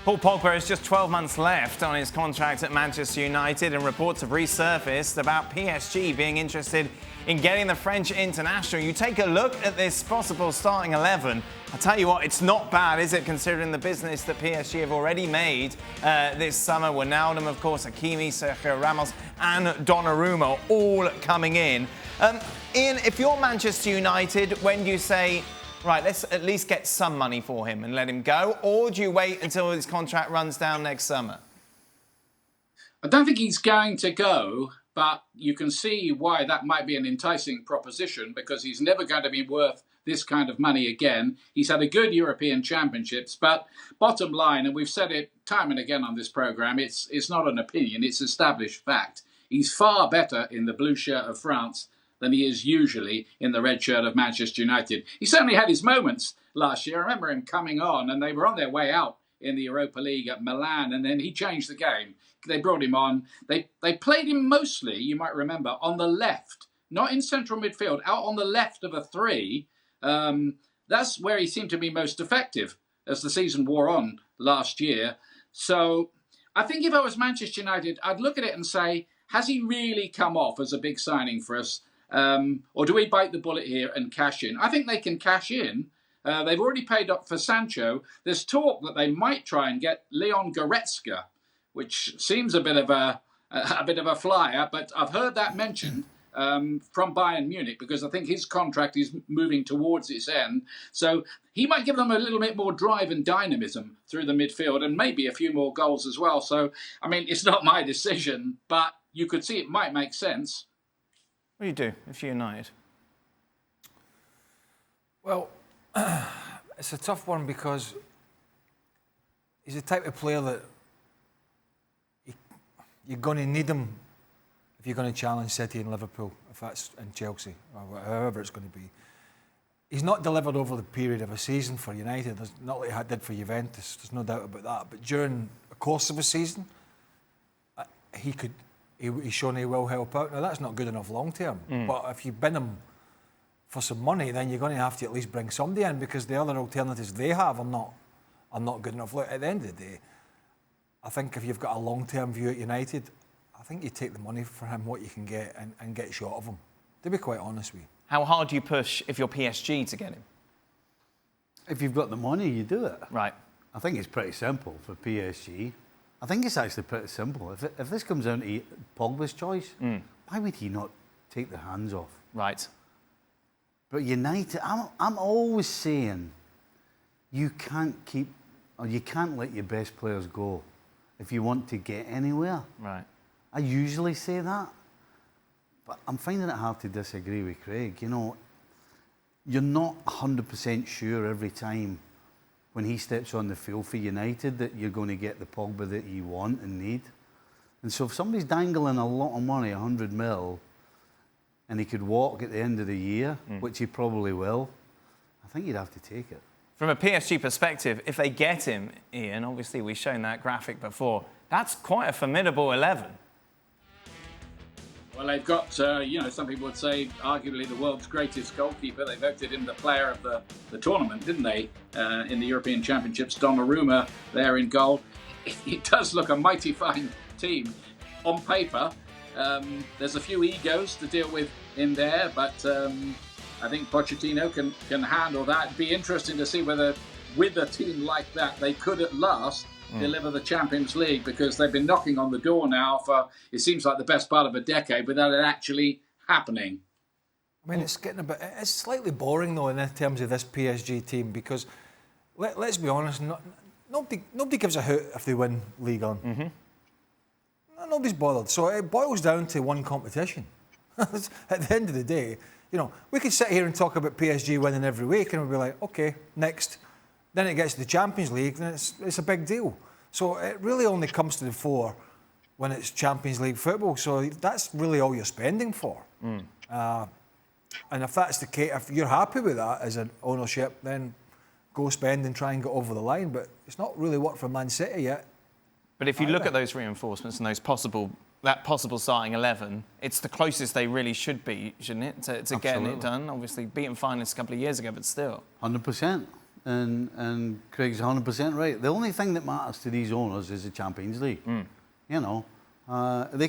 Paul Pogba has just 12 months left on his contract at Manchester United, and reports have resurfaced about PSG being interested in getting the French international. You take a look at this possible starting 11. I tell you what, it's not bad, is it, considering the business that PSG have already made this summer? Wijnaldum, of course, Hakimi, Sergio Ramos and Donnarumma all coming in. Ian, if you're Manchester United, when do you say, right, let's at least get some money for him and let him go? Or do you wait until his contract runs down next summer? I don't think he's going to go, but you can see why that might be an enticing proposition, because he's never going to be worth this kind of money again. He's had a good European Championships, but bottom line, and we've said it time and again on this programme, it's not an opinion, it's established fact. He's far better in the blue shirt of France than he is usually in the red shirt of Manchester United. He certainly had his moments last year. I remember him coming on, and they were on their way out in the Europa League at Milan, and then he changed the game. They brought him on. They played him mostly, you might remember, on the left, not in central midfield, out on the left of a three. That's where he seemed to be most effective as the season wore on last year. So I think if I was Manchester United, I'd look at it and say, has he really come off as a big signing for us? Or do we bite the bullet here and cash in? I think they can cash in. They've already paid up for Sancho. There's talk that they might try and get Leon Goretzka, which seems a bit of a flyer, but I've heard that mentioned from Bayern Munich, because I think his contract is moving towards its end. So he might give them a little bit more drive and dynamism through the midfield, and maybe a few more goals as well. So, I mean, it's not my decision, but you could see it might make sense. What do you do if you're United? Well, it's a tough one, because he's the type of player that you're going to need him if you're going to challenge City and Liverpool, if that's in Chelsea, or however it's going to be. He's not delivered over the period of a season for United. There's not like he did for Juventus, there's no doubt about that. But during the course of a season, he's shown he will help out. Now, that's not good enough long term, but if you bin him for some money, then you're going to have to at least bring somebody in, because the other alternatives they have are not good enough. Look, at the end of the day, I think if you've got a long-term view at United, I think you take the money for him, what you can get, and get shot of him, to be quite honest with you. How hard do you push if you're PSG to get him? If you've got the money, you do it. Right. I think it's pretty simple for PSG. I think it's actually pretty simple. If this comes down to Pogba's choice, why would he not take the hands off? Right. But United, I'm always saying, you can't let your best players go if you want to get anywhere. Right. I usually say that, but I'm finding it hard to disagree with Craig. You know, you're not 100% sure every time when he steps on the field for United that you're going to get the Pogba that you want and need. And so if somebody's dangling a lot of money, 100 mil, and he could walk at the end of the year, which he probably will, I think you'd have to take it. From a PSG perspective, if they get him, Ian, obviously we've shown that graphic before, that's quite a formidable 11. Well, they've got, some people would say, arguably the world's greatest goalkeeper. They voted him the player of the tournament, didn't they, in the European Championships? Donnarumma there in goal. It does look a mighty fine team on paper. There's a few egos to deal with in there, but I think Pochettino can handle that. It'd be interesting to see whether, with a team like that, they could at last deliver the Champions League, because they've been knocking on the door now for, it seems like, the best part of a decade without it actually happening. I mean, it's slightly boring though in terms of this PSG team, because let's be honest, nobody gives a hoot if they win League On. Nobody's bothered. So it boils down to one competition. At the end of the day, you know, we could sit here and talk about PSG winning every week, and we'll be like, okay, next. Then it gets to the Champions League, and it's a big deal. So it really only comes to the fore when it's Champions League football. So that's really all you're spending for. And if that's the case, if you're happy with that as an ownership, then go spend and try and get over the line. But it's not really worked for Man City yet. But if you look at those reinforcements and that possible starting 11, it's the closest they really should be, shouldn't it, to getting it done? Obviously, beating finalists a couple of years ago, but still. 100%. and Craig's 100% right. The only thing that matters to these owners is the Champions League. You know, they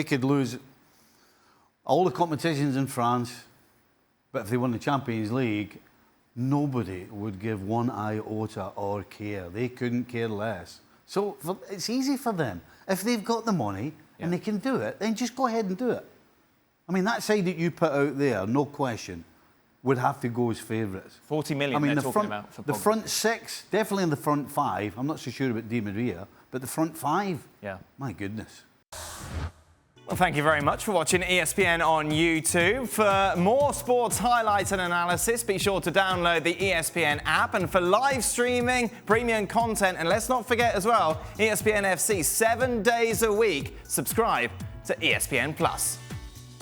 could lose all the competitions in France, but if they won the Champions League, nobody would give one iota or care. They couldn't care less. So it's easy for them. If they've got the money and they can do it, then just go ahead and do it. I mean, that side that you put out there, no question, would have to go as favourites. 40 million they're talking about for Pogba. The front six, definitely in the front five. I'm not so sure about Di Maria, but the front five, my goodness. Well, thank you very much for watching ESPN on YouTube. For more sports highlights and analysis, be sure to download the ESPN app. And for live streaming, premium content, and let's not forget as well, ESPN FC 7 days a week. Subscribe to ESPN+.